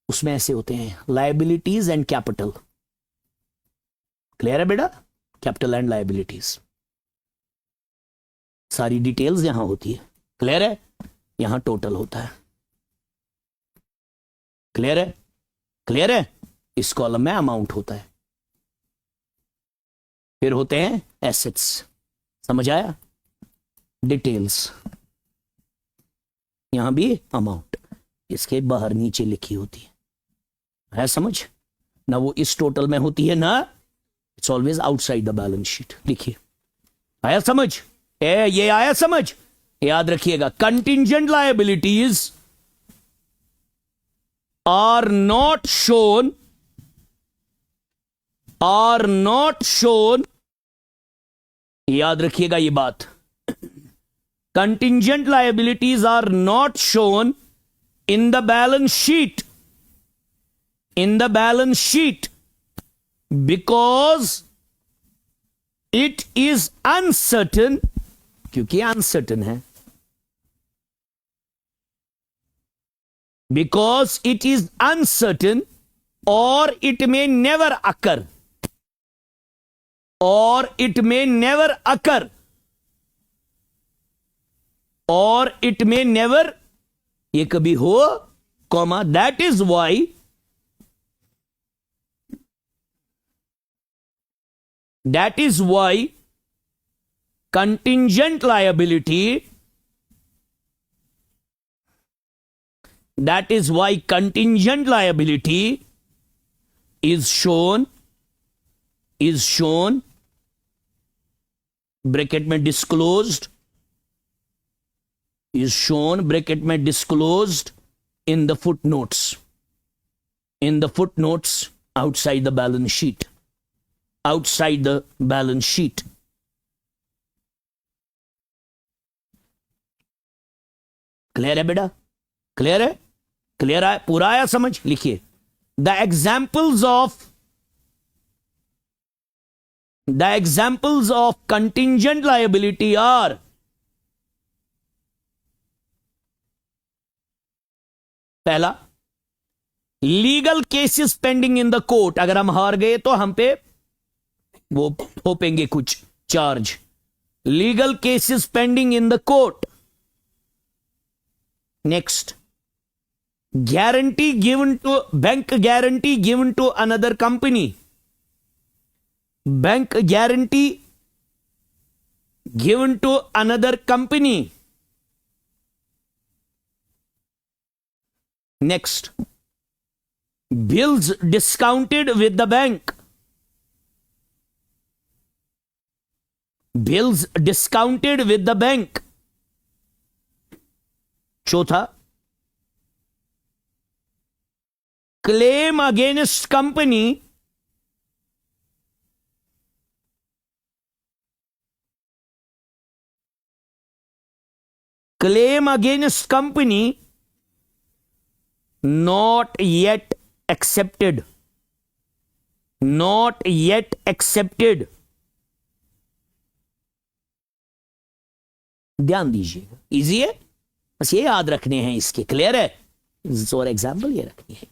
उसमें ऐसे होते हैं लायबिलिटीज एंड कैपिटल. क्लियर है बेटा? कैपिटल एंड लायबिलिटीज, सारी डिटेल्स यहां होती है. क्लियर है? यहां टोटल होता है. क्लियर है? क्लियर है? इस कॉलम में अमाउंट होता है. फिर होते हैं एसेट्स. समझ आया? डिटेल्स. यहां भी अमाउंट, इसके बाहर नीचे लिखी होती है समझ? ना वो इस टोटल में होती है, ना it's always outside the balance sheet. लिखिए. आया समझ? ये आया समझ? याद रखिएगा, contingent liabilities are not shown, याद रखिएगा ये बात. Contingent liabilities are not shown in the balance sheet. Because it is uncertain, क्योंकि uncertain है. Because it is uncertain, or it may never occur. Or it may never occur. और it may never, ये कभी हो, comma, that is why contingent liability, that is why contingent liability is shown bracket में disclosed, is shown bracket में disclosed in the footnotes, outside the balance sheet, clear है बेटा? Clear है? Clear है? पूरा आया समझ? लिखिए the examples of contingent liability are पहला, legal cases pending in the court, अगर हम हार गए तो हम पे वो थोपेंगे कुछ charge. Legal cases pending in the court. Next, guarantee given to bank guarantee given to another company, bank guarantee given to another company. Next, bills discounted with the bank, bills discounted with the bank. चौथा, claim against company not yet accepted, not yet accepted. ध्यान दीजिएगा, easy है, बस ये याद रखने हैं इसके। क्लियर है? और एग्जाम्पल ये रखनी है।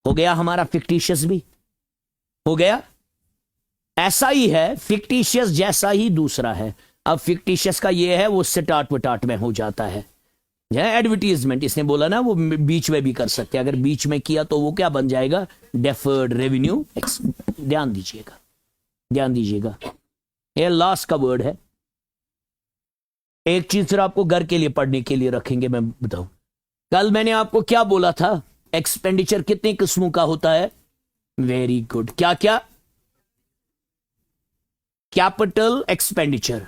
हो गया हमारा फिक्टिशियस भी हो गया। ऐसा ही है फिक्टिशियस जैसा ही दूसरा है। अब फिक्टिशियस का ये है वो स्टार्ट वटाट में हो जाता है। एडवर्टीजमेंट इसने बोला ना, वो बीच में भी कर सकते हैं। अगर बीच में किया तो वो क्या बन जाएगा? Deferred revenue. ध्यान दीजिएगा, ध्यान दीजिएगा, ये लास्ट का वर्ड है। एक चीज सिर्फ आपको घर के लिए पढ़ने के लिए रखेंगे। मैं बताऊं, कल मैंने आपको क्या बोला था? एक्सपेंडिचर कितने किस्मों का होता है? Very good. क्या क्या? Capital expenditure.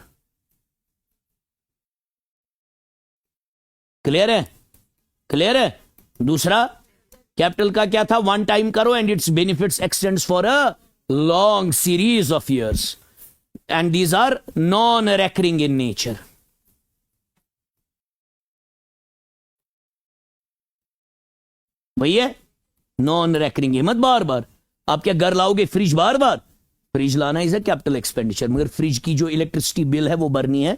क्लियर है? क्लियर है? दूसरा कैपिटल का क्या था? वन टाइम करो and its benefits extends for a long series of years and these are non recurring in nature. भैया नॉन रेकरिंग, मत बार बार। आप क्या घर लाओगे फ्रिज? बार बार फ्रिज लाना इज अ कैपिटल एक्सपेंडिचर, मगर फ्रिज की जो इलेक्ट्रिसिटी बिल है वो भरनी है।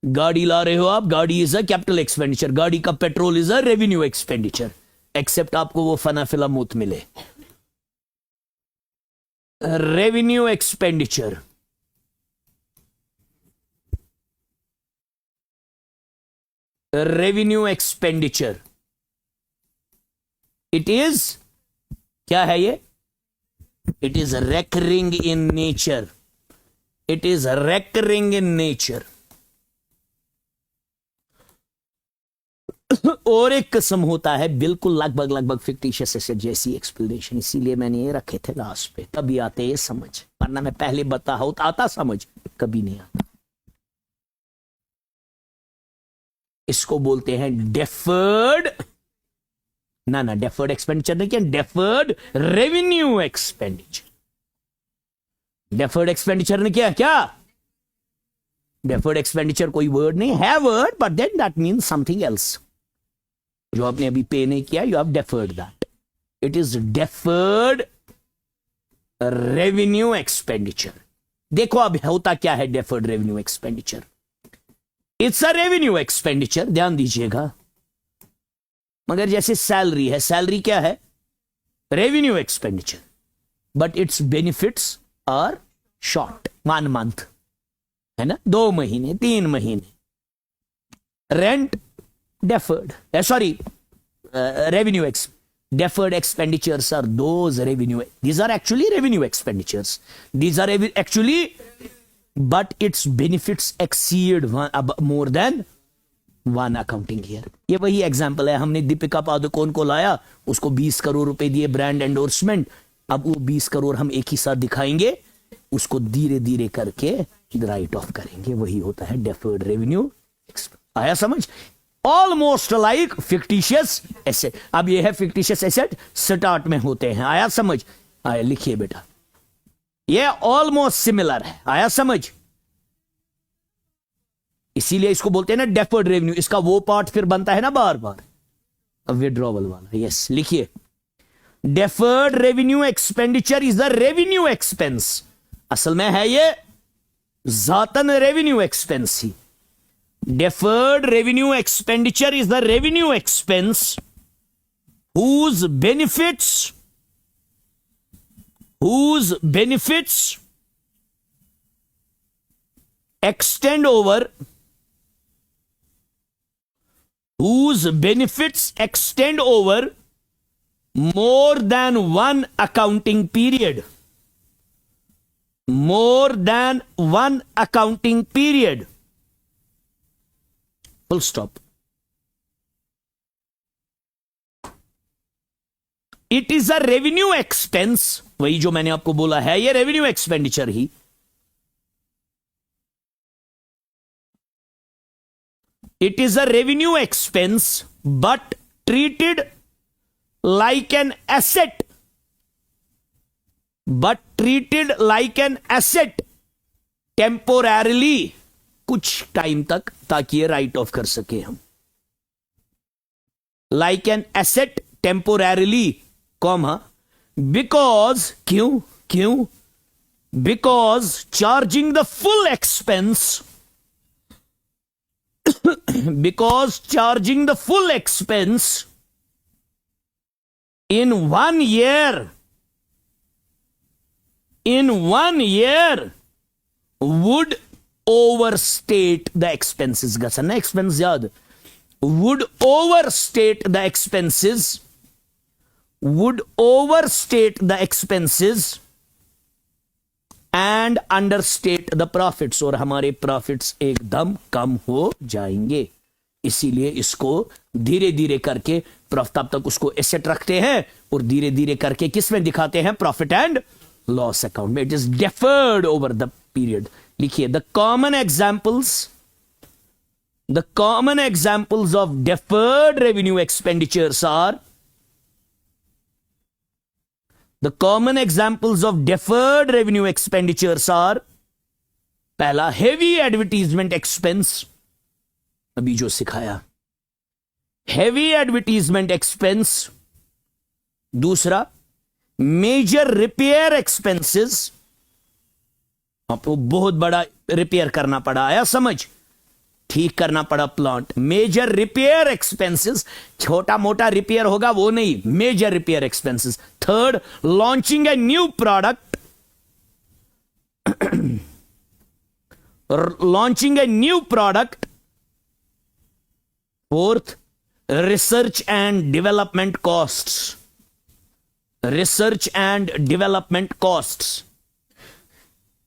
गाड़ी ला रहे हो आप, गाड़ी इज अ कैपिटल एक्सपेंडिचर। गाड़ी का petrol is a revenue expenditure, except आपको वो फना फिला मुफ्त मिले। Revenue expenditure, revenue expenditure, it is क्या है ये? It is recurring in nature, it is recurring in nature. और एक किस्म होता है बिल्कुल लगभग फिक्टिशियस एसेट जैसी एक्सप्लेनेशन, इसीलिए मैंने ये रखे थे लास्ट पे, तभी आते ये समझ, वरना मैं पहले बता होता आता समझ कभी नहीं आता। इसको बोलते हैं डेफर्ड, ना डेफर्ड एक्सपेंडिचर नहीं किया, deferred revenue expenditure. Deferred expenditure ने किया क्या? डेफर्ड एक्सपेंडिचर कोई वर्ड नहीं है, word, but then that means something else. जो आपने अभी पे नहीं किया, you have deferred that. It is deferred revenue expenditure. देखो अब होता क्या है deferred revenue expenditure? It's a revenue expenditure, ध्यान दीजिएगा, मगर जैसे सैलरी है, सैलरी क्या है? Revenue expenditure, but its benefits are short, 1 month, है ना, 2 महीने, 3 महीने। Rent deferred, sorry revenue x deferred expenditures are those revenue, these are actually revenue expenditures, these are actually, but its benefits exceed more than one accounting year। ये वही example है, हमने दीपिका पादुकोण को लाया, उसको 20 करोड़ रुपए दिए ब्रांड एंडोर्समेंट, अब वो 20 करोड़ हम एक ही साथ दिखाएंगे, उसको धीरे धीरे करके राइट ऑफ करेंगे, वही होता है डेफर्ड रेवेन्यू। आया समझ? Almost like fictitious asset. अब ये है फिक्टिशियस एसेट स्टार्ट में होते हैं, आया समझ? आया, लिखिए बेटा, ये ऑलमोस्ट सिमिलर है, आया समझ? इसीलिए इसको बोलते हैं ना डेफर्ड रेवेन्यू। इसका वो पार्ट फिर बनता है ना बार बार, विड्रॉवल वाला। यस, लिखिए deferred revenue expenditure is the revenue expense. असल में है ये जातन रेवेन्यू एक्सपेंस ही। Deferred revenue expenditure is the revenue expense whose benefits extend over more than one accounting period. More than one accounting period. Full stop. It is a revenue expense. वही जो मैंने आपको बोला है, ये revenue expenditure he. It is a revenue expense but treated like an asset. Temporarily, कुछ time तक, ताकि ये राइट ऑफ कर सके हम। Like an asset temporarily, comma, because क्यों because charging the full expense in 1 year would overstate the expenses. गसन ना expense याद, would overstate the expenses and understate the profits, और हमारे प्रॉफिट्स एकदम कम हो जाएंगे। इसीलिए इसको धीरे धीरे करके तब तक उसको एसेट रखते हैं और धीरे धीरे करके किस में दिखाते हैं, प्रॉफिट एंड लॉस अकाउंट में। It is deferred over the period. लिखिए the common examples of deferred revenue expenditures are पहला हेवी एडवर्टीजमेंट एक्सपेंस, अभी जो सिखाया, हेवी एडवर्टीजमेंट एक्सपेंस। दूसरा मेजर रिपेयर एक्सपेंसेस, आपको बहुत बड़ा रिपेयर करना पड़ा, आया समझ, ठीक करना पड़ा प्लांट। मेजर रिपेयर एक्सपेंसेस, छोटा मोटा रिपेयर होगा वो नहीं, major repair expenses. Third launching a new product, fourth research and development costs.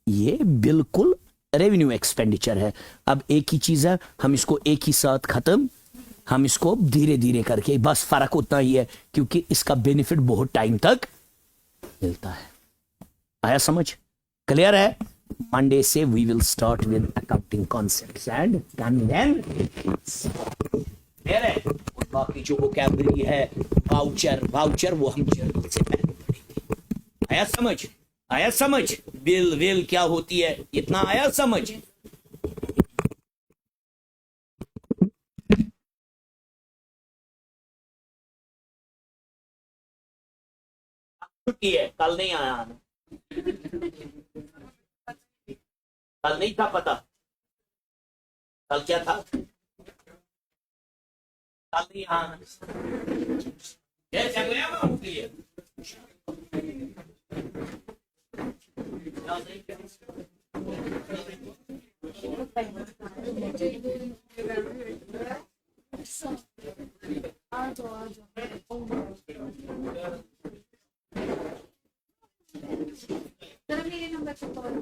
ये बिल्कुल रेवेन्यू एक्सपेंडिचर है। अब एक ही चीज है, हम इसको एक ही साथ खत्म, हम इसको धीरे धीरे करके, बस फर्क उतना ही है क्योंकि इसका बेनिफिट बहुत टाइम तक मिलता है। आया समझ, क्लियर है? मंडे से we will start with accounting concepts and then clear है। बाकी जो वोकैबुलरी है, वाउचर वो हम जर्नल से पहले पढ़ेंगे। आया समझ? बिल क्या होती है, इतना आया समझ? छुट्टी है, कल नहीं आया, कल नहीं था पता, कल क्या था, कल नहीं आना। मेरे नंबर पे कॉल